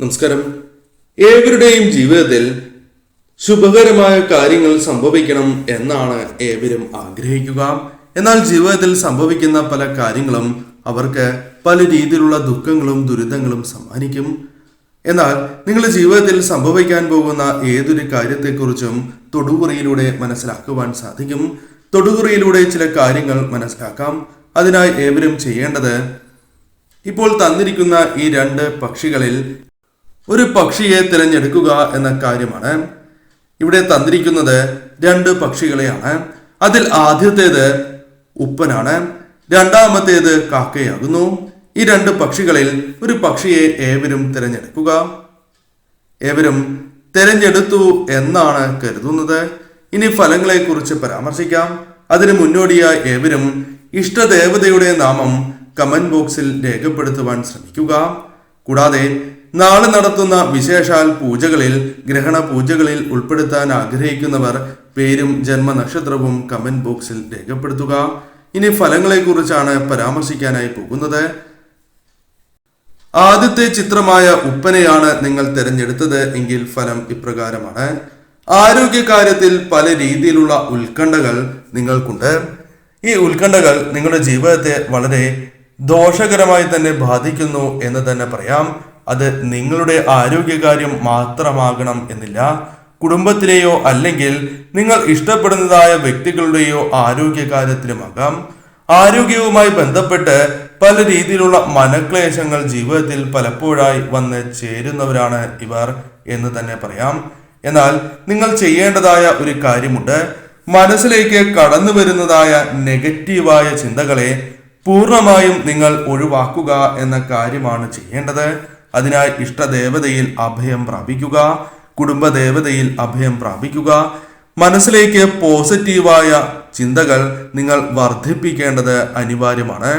നമസ്കാരം. ഏവരുടെയും ജീവിതത്തിൽ ശുഭകരമായ കാര്യങ്ങൾ സംഭവിക്കണം എന്നാണ് ഏവരും ആഗ്രഹിക്കുക. എന്നാൽ ജീവിതത്തിൽ സംഭവിക്കുന്ന പല കാര്യങ്ങളും അവർക്ക് പല രീതിയിലുള്ള ദുഃഖങ്ങളും ദുരിതങ്ങളും സമ്മാനിക്കും. എന്നാൽ നിങ്ങളുടെ ജീവിതത്തിൽ സംഭവിക്കാൻ പോകുന്ന ഏതൊരു കാര്യത്തെക്കുറിച്ചും തൊടുകുറിയിലൂടെ മനസ്സിലാക്കുവാൻ സാധിക്കും. തൊടുകുറിയിലൂടെ ചില കാര്യങ്ങൾ മനസ്സിലാക്കാം. അതിനായി ഏവരും ചെയ്യേണ്ടത്, ഇപ്പോൾ തന്നിരിക്കുന്ന ഈ രണ്ട് പക്ഷികളിൽ ഒരു പക്ഷിയെ തിരഞ്ഞെടുക്കുക എന്ന കാര്യമാണ്. ഇവിടെ തന്നിരിക്കുന്നത് രണ്ട് പക്ഷികളെയാണ്. അതിൽ ആദ്യത്തേത് ഉപ്പനാണ്, രണ്ടാമത്തേത് കാക്കയാകുന്നു. ഈ രണ്ട് പക്ഷികളിൽ ഒരു പക്ഷിയെ ഏവരും തിരഞ്ഞെടുക്കുക. ഏവരും തിരഞ്ഞെടുത്തു എന്നാണ് കരുതുന്നത്. ഇനി ഫലങ്ങളെ കുറിച്ച് പരാമർശിക്കാം. അതിന് മുന്നോടിയായി ഏവരും ഇഷ്ടദേവതയുടെ നാമം കമന്റ് ബോക്സിൽ രേഖപ്പെടുത്തുവാൻ ശ്രമിക്കുക. കൂടാതെ നാളെ നടത്തുന്ന വിശേഷാൽ പൂജകളിൽ, ഗ്രഹണ പൂജകളിൽ ഉൾപ്പെടുത്താൻ ആഗ്രഹിക്കുന്നവർ പേരും ജന്മനക്ഷത്രവും കമന്റ് ബോക്സിൽ രേഖപ്പെടുത്തുക. ഇനി ഫലങ്ങളെ കുറിച്ചാണ് പരാമർശിക്കാനായി പോകുന്നത്. ആദ്യത്തെ ചിത്രമായ ഉപ്പനെയാണ് നിങ്ങൾ തിരഞ്ഞെടുത്തത് എങ്കിൽ ഫലം ഇപ്രകാരമാണ്. ആരോഗ്യകാര്യത്തിൽ പല രീതിയിലുള്ള ഉത്കണ്ഠകൾ നിങ്ങൾക്കുണ്ട്. ഈ ഉത്കണ്ഠകൾ നിങ്ങളുടെ ജീവിതത്തെ വളരെ ദോഷകരമായി തന്നെ ബാധിക്കുന്നു എന്ന് തന്നെ പറയാം. അത് നിങ്ങളുടെ ആരോഗ്യകാര്യം മാത്രമാകണം എന്നില്ല. കുടുംബത്തിലെയോ അല്ലെങ്കിൽ നിങ്ങൾ ഇഷ്ടപ്പെടുന്നതായ വ്യക്തികളുടെയോ ആരോഗ്യകാര്യത്തിലുമാകാം. ആരോഗ്യവുമായി ബന്ധപ്പെട്ട് പല രീതിയിലുള്ള മനക്ലേശങ്ങൾ ജീവിതത്തിൽ പലപ്പോഴായി വന്ന് ചേരുന്നവരാണ് ഇവർ എന്ന് തന്നെ പറയാം. എന്നാൽ നിങ്ങൾ ചെയ്യേണ്ടതായ ഒരു കാര്യമുണ്ട്. മനസ്സിലേക്ക് കടന്നു വരുന്നതായ നെഗറ്റീവായ ചിന്തകളെ പൂർണ്ണമായും നിങ്ങൾ ഒഴിവാക്കുക എന്ന കാര്യമാണ് ചെയ്യേണ്ടത്. അതിനായി ഇഷ്ടദേവതയിൽ അഭയം പ്രാപിക്കുക, കുടുംബദേവതയിൽ അഭയം പ്രാപിക്കുക. മനസ്സിലേക്ക് പോസിറ്റീവായ ചിന്തകൾ നിങ്ങൾ വർദ്ധിപ്പിക്കേണ്ടത് അനിവാര്യമാണ്.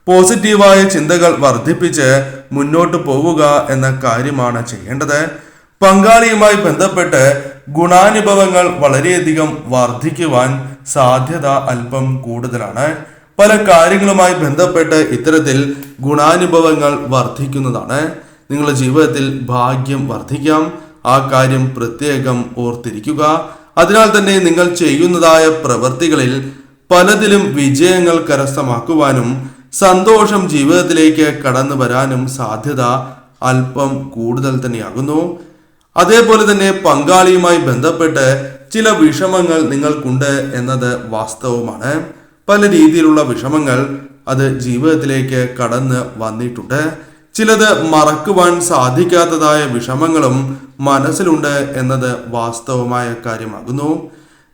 പോസിറ്റീവായ ചിന്തകൾ വർദ്ധിപ്പിച്ച് മുന്നോട്ട് പോവുക എന്ന കാര്യമാണ് ചെയ്യേണ്ടത്. പങ്കാളിയുമായി ബന്ധപ്പെട്ട് ഗുണാനുഭവങ്ങൾ വളരെയധികം വർദ്ധിക്കുവാൻ സാധ്യത അല്പം കൂടുതലാണ്. പല കാര്യങ്ങളുമായി ബന്ധപ്പെട്ട് ഇത്തരത്തിൽ ഗുണാനുഭവങ്ങൾ വർദ്ധിക്കുന്നതാണ്. നിങ്ങളുടെ ജീവിതത്തിൽ ഭാഗ്യം വർദ്ധിക്കാം. ആ കാര്യം പ്രത്യേകം ഓർത്തിരിക്കുക. അതിനാൽ തന്നെ നിങ്ങൾ ചെയ്യുന്നതായ പ്രവൃത്തികളിൽ പലതിലും വിജയങ്ങൾ കരസ്ഥമാക്കുവാനും സന്തോഷം ജീവിതത്തിലേക്ക് കടന്നു വരാനും സാധ്യത അല്പം കൂടുതൽ തന്നെയാകുന്നു. അതേപോലെ തന്നെ പങ്കാളിയുമായി ബന്ധപ്പെട്ട് ചില വിഷമങ്ങൾ നിങ്ങൾക്കുണ്ട് എന്നത് വാസ്തവമാണ്. പല രീതിയിലുള്ള വിഷമങ്ങൾ അത് ജീവിതത്തിലേക്ക് കടന്ന് വന്നിട്ടുണ്ട്. ചിലത് മറക്കുവാൻ സാധിക്കാത്തതായ വിഷമങ്ങളും മനസ്സിലുണ്ട് എന്നത് വാസ്തവമായ കാര്യമാകുന്നു.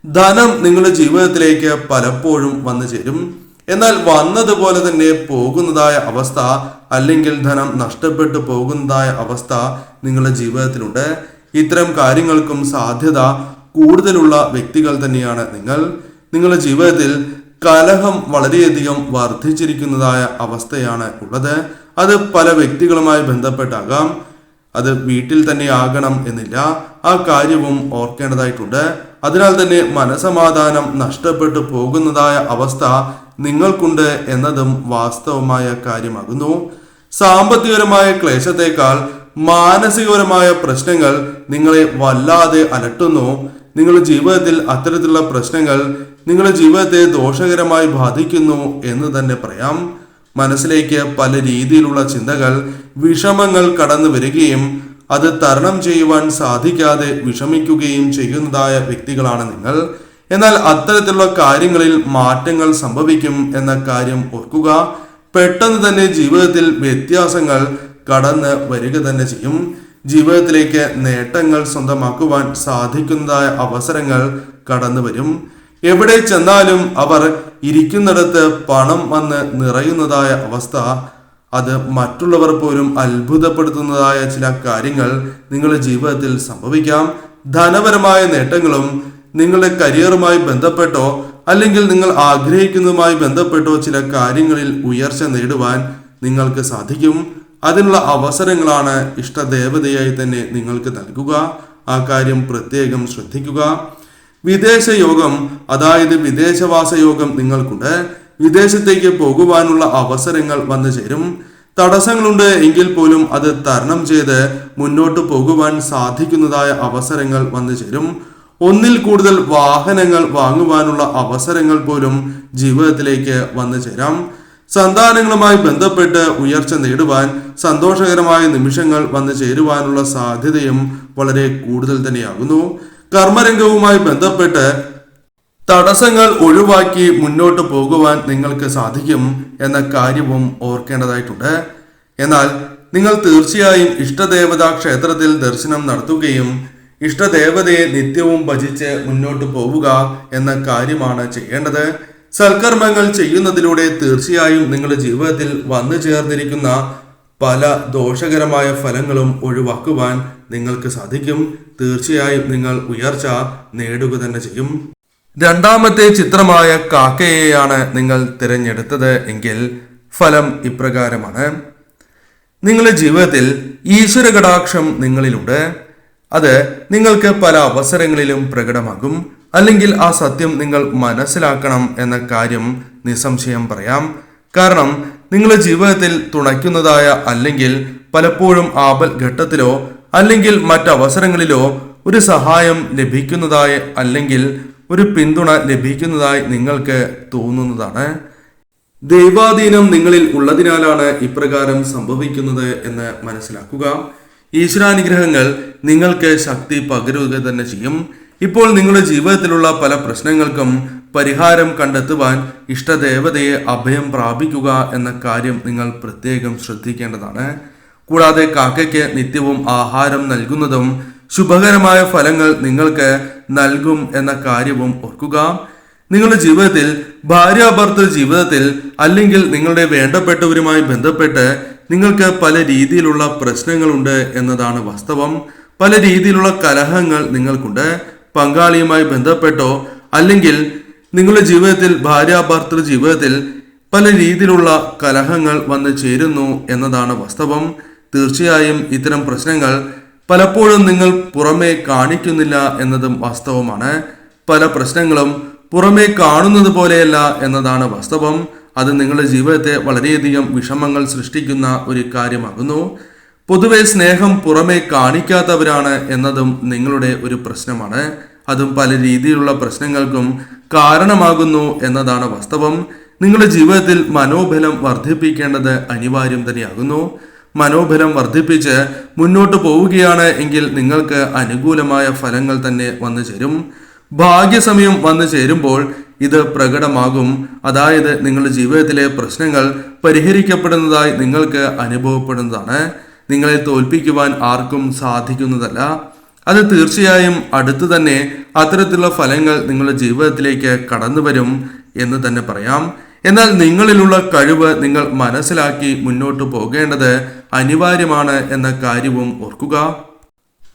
ധനം നിങ്ങളുടെ ജീവിതത്തിലേക്ക് പലപ്പോഴും വന്നു ചേരും. എന്നാൽ വന്നതുപോലെ തന്നെ പോകുന്നതായ അവസ്ഥ, അല്ലെങ്കിൽ ധനം നഷ്ടപ്പെട്ടു പോകുന്നതായ അവസ്ഥ നിങ്ങളുടെ ജീവിതത്തിലുണ്ട്. ഇത്തരം കാര്യങ്ങൾക്കും സാധ്യത കൂടുതലുള്ള വ്യക്തികൾ തന്നെയാണ് നിങ്ങൾ. നിങ്ങളുടെ ജീവിതത്തിൽ കലഹം വളരെയധികം വർദ്ധിച്ചിരിക്കുന്നതായ അവസ്ഥയാണ് ഉള്ളത്. അത് പല വ്യക്തികളുമായി ബന്ധപ്പെട്ടാകാം. അത് വീട്ടിൽ തന്നെ ആകണം എന്നില്ല. ആ കാര്യവും ഓർക്കേണ്ടതായിട്ടുണ്ട്. അതിനാൽ തന്നെ മനസമാധാനം നഷ്ടപ്പെട്ടു പോകുന്നതായ അവസ്ഥ നിങ്ങൾക്കുണ്ട് എന്നതും വാസ്തവമായ കാര്യമാകുന്നു. സാമ്പത്തികപരമായ ക്ലേശത്തെക്കാൾ മാനസികപരമായ പ്രശ്നങ്ങൾ നിങ്ങളെ വല്ലാതെ അലട്ടുന്നു. നിങ്ങളുടെ ജീവിതത്തിൽ അത്തരത്തിലുള്ള പ്രശ്നങ്ങൾ നിങ്ങളുടെ ജീവിതത്തെ ദോഷകരമായി ബാധിക്കുന്നു എന്ന് തന്നെ പറയാം. മനസ്സിലേക്ക് പല രീതിയിലുള്ള ചിന്തകൾ, വിഷമങ്ങൾ കടന്നു വരികയും അത് തരണം ചെയ്യുവാൻ സാധിക്കാതെ വിഷമിക്കുകയും ചെയ്യുന്നതായ വ്യക്തികളാണ് നിങ്ങൾ. എന്നാൽ അത്തരത്തിലുള്ള കാര്യങ്ങളിൽ മാറ്റങ്ങൾ സംഭവിക്കും എന്ന കാര്യം ഓർക്കുക. പെട്ടെന്ന് തന്നെ ജീവിതത്തിൽ വ്യത്യാസങ്ങൾ കടന്ന് വരിക തന്നെ ചെയ്യും. ജീവിതത്തിലേക്ക് നേട്ടങ്ങൾ സ്വന്തമാക്കുവാൻ സാധിക്കുന്നതായ അവസരങ്ങൾ കടന്നു വരും. എവിടെ ചെന്നാലും അവർ ഇരിക്കുന്നിടത്ത് പണം വന്ന് നിറയുന്നതായ അവസ്ഥ, അത് മറ്റുള്ളവർ പോലും അത്ഭുതപ്പെടുത്തുന്നതായ ചില കാര്യങ്ങൾ നിങ്ങളുടെ ജീവിതത്തിൽ സംഭവിക്കാം. ധനപരമായ നേട്ടങ്ങളും നിങ്ങളുടെ കരിയറുമായി ബന്ധപ്പെട്ടോ അല്ലെങ്കിൽ നിങ്ങൾ ആഗ്രഹിക്കുന്നതുമായി ബന്ധപ്പെട്ടോ ചില കാര്യങ്ങളിൽ ഉയർച്ച നേടുവാൻ നിങ്ങൾക്ക് സാധിക്കും. അതിനുള്ള അവസരങ്ങളാണ് ഇഷ്ടദേവതയായി തന്നെ നിങ്ങൾക്ക് നൽകുക. ആ കാര്യം പ്രത്യേകം ശ്രദ്ധിക്കുക. വിദേശ യോഗം, അതായത് വിദേശവാസ യോഗം നിങ്ങൾക്കുണ്ട്. വിദേശത്തേക്ക് പോകുവാനുള്ള അവസരങ്ങൾ വന്നു ചേരും. തടസ്സങ്ങളുണ്ട് എങ്കിൽ പോലും അത് തരണം ചെയ്ത് മുന്നോട്ട് പോകുവാൻ സാധിക്കുന്നതായ അവസരങ്ങൾ വന്നു ചേരും. ഒന്നിൽ കൂടുതൽ വാഹനങ്ങൾ വാങ്ങുവാനുള്ള അവസരങ്ങൾ പോലും ജീവിതത്തിലേക്ക് വന്നു ചേരാം. സന്താനങ്ങളുമായി ബന്ധപ്പെട്ട് ഉയർച്ച നേടുവാൻ സന്തോഷകരമായ നിമിഷങ്ങൾ വന്നു ചേരുവാനുള്ള സാധ്യതയും വളരെ കൂടുതൽ തന്നെയാകുന്നു. കർമ്മരംഗവുമായി ബന്ധപ്പെട്ട് തടസ്സങ്ങൾ ഒഴിവാക്കി മുന്നോട്ട് പോകുവാൻ നിങ്ങൾക്ക് സാധിക്കും എന്ന കാര്യവും ഓർക്കേണ്ടതായിട്ടുണ്ട്. എന്നാൽ നിങ്ങൾ തീർച്ചയായും ഇഷ്ടദേവതാ ക്ഷേത്രത്തിൽ ദർശനം നടത്തുകയും ഇഷ്ടദേവതയെ നിത്യവും ഭജിച്ച് മുന്നോട്ട് പോവുക എന്ന കാര്യമാണ് ചെയ്യേണ്ടത്. സൽക്കർമ്മങ്ങൾ ചെയ്യുന്നതിലൂടെ തീർച്ചയായും നിങ്ങളുടെ ജീവിതത്തിൽ വന്നു ചേർന്നിരിക്കുന്ന പല ദോഷകരമായ ഫലങ്ങളും ഒഴിവാക്കുവാൻ നിങ്ങൾക്ക് സാധിക്കും. തീർച്ചയായും നിങ്ങൾ ഉയർച്ച നേടുക തന്നെ ചെയ്യും. രണ്ടാമത്തെ ചിത്രമായ കാക്കയെയാണ് നിങ്ങൾ തിരഞ്ഞെടുത്തത് എങ്കിൽ ഫലം ഇപ്രകാരമാണ്. നിങ്ങളുടെ ജീവിതത്തിൽ ഈശ്വര കടാക്ഷം നിങ്ങളിലുണ്ട്. അത് നിങ്ങൾക്ക് പല അവസരങ്ങളിലും പ്രകടമാകും. അല്ലെങ്കിൽ ആ സത്യം നിങ്ങൾ മനസ്സിലാക്കണം എന്ന കാര്യം നിസ്സംശയം പറയാം. കാരണം നിങ്ങളുടെ ജീവിതത്തിൽ തുണയ്ക്കുന്നതായ അല്ലെങ്കിൽ പലപ്പോഴും ആപൽഘട്ടത്തിലോ അല്ലെങ്കിൽ മറ്റവസരങ്ങളിലോ ഒരു സഹായം ലഭിക്കുന്നതായ അല്ലെങ്കിൽ ഒരു പിന്തുണ ലഭിക്കുന്നതായി നിങ്ങൾക്ക് തോന്നുന്നതാണ്. ദൈവാധീനം നിങ്ങളിൽ ഉള്ളതിനാലാണ് ഇപ്രകാരം സംഭവിക്കുന്നത് എന്ന് മനസ്സിലാക്കുക. ഈശ്വരാനുഗ്രഹങ്ങൾ നിങ്ങൾക്ക് ശക്തി പകരുക തന്നെ ചെയ്യും. ഇപ്പോൾ നിങ്ങളുടെ ജീവിതത്തിലുള്ള പല പ്രശ്നങ്ങൾക്കും പരിഹാരം കണ്ടെത്തുവാൻ ഇഷ്ടദേവതയെ അഭയം പ്രാപിക്കുക എന്ന കാര്യം നിങ്ങൾ പ്രത്യേകം ശ്രദ്ധിക്കേണ്ടതാണ്. കൂടാതെ കാക്കയ്ക്ക് നിത്യവും ആഹാരം നൽകുന്നതും ശുഭകരമായ ഫലങ്ങൾ നിങ്ങൾക്ക് നൽകും എന്ന കാര്യവും ഓർക്കുക. നിങ്ങളുടെ ജീവിതത്തിൽ ഭാര്യാഭർത്തൃ ജീവിതത്തിൽ അല്ലെങ്കിൽ നിങ്ങളുടെ വേണ്ടപ്പെട്ടവരുമായി ബന്ധപ്പെട്ട് നിങ്ങൾക്ക് പല രീതിയിലുള്ള പ്രശ്നങ്ങളുണ്ട് എന്നതാണ് വാസ്തവം. പല രീതിയിലുള്ള കലഹങ്ങൾ നിങ്ങൾക്കുണ്ട്. പങ്കാളിയുമായി ബന്ധപ്പെട്ടോ അല്ലെങ്കിൽ നിങ്ങളുടെ ജീവിതത്തിൽ ഭാര്യാഭർത്തൃ ജീവിതത്തിൽ പല രീതിയിലുള്ള കലഹങ്ങൾ വന്നു ചേരുന്നു എന്നതാണ് വാസ്തവം. തീർച്ചയായും ഇത്തരം പ്രശ്നങ്ങൾ പലപ്പോഴും നിങ്ങൾ പുറമേ കാണിക്കുന്നില്ല എന്നതും വാസ്തവമാണ്. പല പ്രശ്നങ്ങളും പുറമേ കാണുന്നത് പോലെയല്ല എന്നതാണ് വാസ്തവം. അത് നിങ്ങളുടെ ജീവിതത്തെ വളരെയധികം വിഷമങ്ങൾ സൃഷ്ടിക്കുന്ന ഒരു കാര്യമാകുന്നു. പൊതുവെ സ്നേഹം പുറമേ കാണിക്കാത്തവരാണ് എന്നതും നിങ്ങളുടെ ഒരു പ്രശ്നമാണ്. അതും പല രീതിയിലുള്ള പ്രശ്നങ്ങൾക്കും കാരണമാകുന്നു എന്നതാണ് വാസ്തവം. നിങ്ങളുടെ ജീവിതത്തിൽ മനോബലം വർദ്ധിപ്പിക്കേണ്ടത് അനിവാര്യം തന്നെയാകുന്നു. മനോബലം വർദ്ധിപ്പിച്ച് മുന്നോട്ട് പോവുകയാണ് എങ്കിൽ നിങ്ങൾക്ക് അനുകൂലമായ ഫലങ്ങൾ തന്നെ വന്നു ചേരും. ഭാഗ്യസമയം വന്നു ചേരുമ്പോൾ ഇത് പ്രകടമാകും. അതായത് നിങ്ങളുടെ ജീവിതത്തിലെ പ്രശ്നങ്ങൾ പരിഹരിക്കപ്പെടുന്നതായി നിങ്ങൾക്ക് അനുഭവപ്പെടുന്നതാണ്. നിങ്ങളെ തോൽപ്പിക്കുവാൻ ആർക്കും സാധിക്കുന്നതല്ല. അത് തീർച്ചയായും അടുത്തു തന്നെ അത്തരത്തിലുള്ള ഫലങ്ങൾ നിങ്ങളുടെ ജീവിതത്തിലേക്ക് കടന്നു വരും എന്ന് തന്നെ പറയാം. എന്നാൽ നിങ്ങളിലുള്ള കഴിവ് നിങ്ങൾ മനസ്സിലാക്കി മുന്നോട്ട് പോകേണ്ടത് അനിവാര്യമാണ് എന്ന കാര്യവും ഓർക്കുക.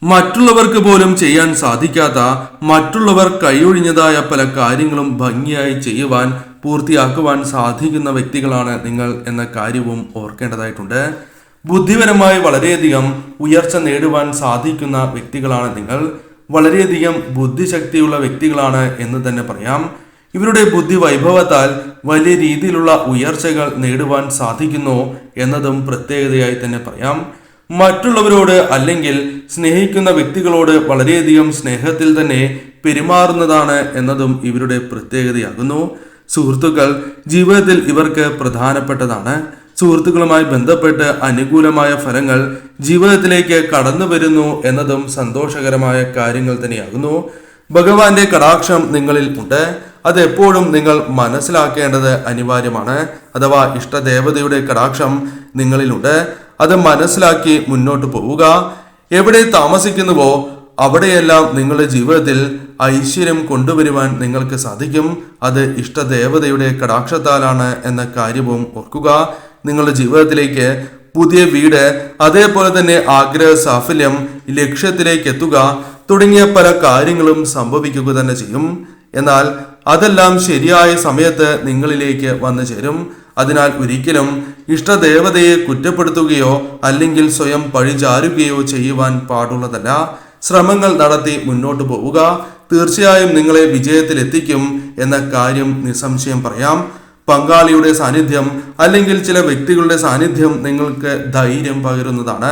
മറ്റുള്ളവർക്ക് പോലും ചെയ്യാൻ സാധിക്കാത്ത, മറ്റുള്ളവർ കൈയൊഴിഞ്ഞതായ പല കാര്യങ്ങളും ഭംഗിയായി ചെയ്യുവാൻ പൂർത്തിയാക്കുവാൻ സാധിക്കുന്ന വ്യക്തികളാണ് നിങ്ങൾ എന്ന കാര്യവും ഓർക്കേണ്ടതായിട്ടുണ്ട്. ബുദ്ധിപരമായി വളരെയധികം ഉയർച്ച നേടുവാൻ സാധിക്കുന്ന വ്യക്തികളാണ് നിങ്ങൾ. വളരെയധികം ബുദ്ധിശക്തിയുള്ള വ്യക്തികളാണ് എന്ന് തന്നെ പറയാം. ഇവരുടെ ബുദ്ധി വൈഭവത്താൽ വലിയ രീതിയിലുള്ള ഉയർച്ചകൾ നേടുവാൻ സാധിക്കുന്നു എന്നതും പ്രത്യേകതയായി തന്നെ പറയാം. മറ്റുള്ളവരോട് അല്ലെങ്കിൽ സ്നേഹിക്കുന്ന വ്യക്തികളോട് വളരെയധികം സ്നേഹത്തിൽ തന്നെ പെരുമാറുന്നതാണ് എന്നതും ഇവരുടെ പ്രത്യേകതയാകുന്നു. സുഹൃത്തുക്കൾ ജീവിതത്തിൽ ഇവർക്ക് പ്രധാനപ്പെട്ടതാണ്. സുഹൃത്തുക്കളുമായി ബന്ധപ്പെട്ട് അനുകൂലമായ ഫലങ്ങൾ ജീവിതത്തിലേക്ക് കടന്നു വരുന്നു എന്നതും സന്തോഷകരമായ കാര്യങ്ങൾ തന്നെയാകുന്നു. ഭഗവാന്റെ കടാക്ഷം നിങ്ങളിൽ ഉണ്ട്. അത് എപ്പോഴും നിങ്ങൾ മനസ്സിലാക്കേണ്ടത് അനിവാര്യമാണ്. അഥവാ ഇഷ്ടദേവതയുടെ കടാക്ഷം നിങ്ങളിലുണ്ട്. അത് മനസ്സിലാക്കി മുന്നോട്ട് പോവുക. എവിടെ താമസിക്കുന്നുവോ അവിടെയെല്ലാം നിങ്ങളുടെ ജീവിതത്തിൽ ഐശ്വര്യം കൊണ്ടുവരുവാൻ നിങ്ങൾക്ക് സാധിക്കും. അത് ഇഷ്ടദേവതയുടെ കടാക്ഷത്താലാണ് എന്ന കാര്യവും ഓർക്കുക. നിങ്ങളുടെ ജീവിതത്തിലേക്ക് പുതിയ വീട്, അതേപോലെ തന്നെ ആഗ്രഹ സാഫല്യം, ലക്ഷ്യത്തിലേക്ക് എത്തുക തുടങ്ങിയ പല കാര്യങ്ങളും സംഭവിക്കുക തന്നെ ചെയ്യും. എന്നാൽ അതെല്ലാം ശരിയായ സമയത്ത് നിങ്ങളിലേക്ക് വന്നു ചേരും. അതിനാൽ ഒരിക്കലും ഇഷ്ടദേവതയെ കുറ്റപ്പെടുത്തുകയോ അല്ലെങ്കിൽ സ്വയം പഴിചാരുകയോ ചെയ്യുവാൻ പാടുള്ളതല്ല. ശ്രമങ്ങൾ നടത്തി മുന്നോട്ട് പോവുക. തീർച്ചയായും നിങ്ങളെ വിജയത്തിലെത്തിക്കും എന്ന കാര്യം നിസ്സംശയം പറയാം. പങ്കാളിയുടെ സാന്നിധ്യം അല്ലെങ്കിൽ ചില വ്യക്തികളുടെ സാന്നിധ്യം നിങ്ങൾക്ക് ധൈര്യം പകരുന്നതാണ്.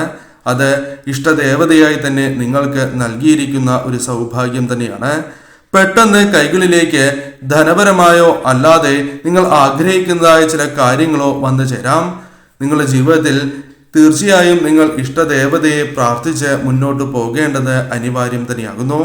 അത് ഇഷ്ടദേവതയായി തന്നെ നിങ്ങൾക്ക് നൽകിയിരിക്കുന്ന ഒരു സൗഭാഗ്യം തന്നെയാണ്. പെട്ടെന്ന് കൈകളിലേക്ക് ധനപരമായോ അല്ലാതെ നിങ്ങൾ ആഗ്രഹിക്കുന്നതായ ചില കാര്യങ്ങളോ വന്നു ചേരാം. നിങ്ങളുടെ ജീവിതത്തിൽ തീർച്ചയായും നിങ്ങൾ ഇഷ്ടദേവതയെ പ്രാർത്ഥിച്ച് മുന്നോട്ട് പോകേണ്ടത് അനിവാര്യം തന്നെയാകുന്നു.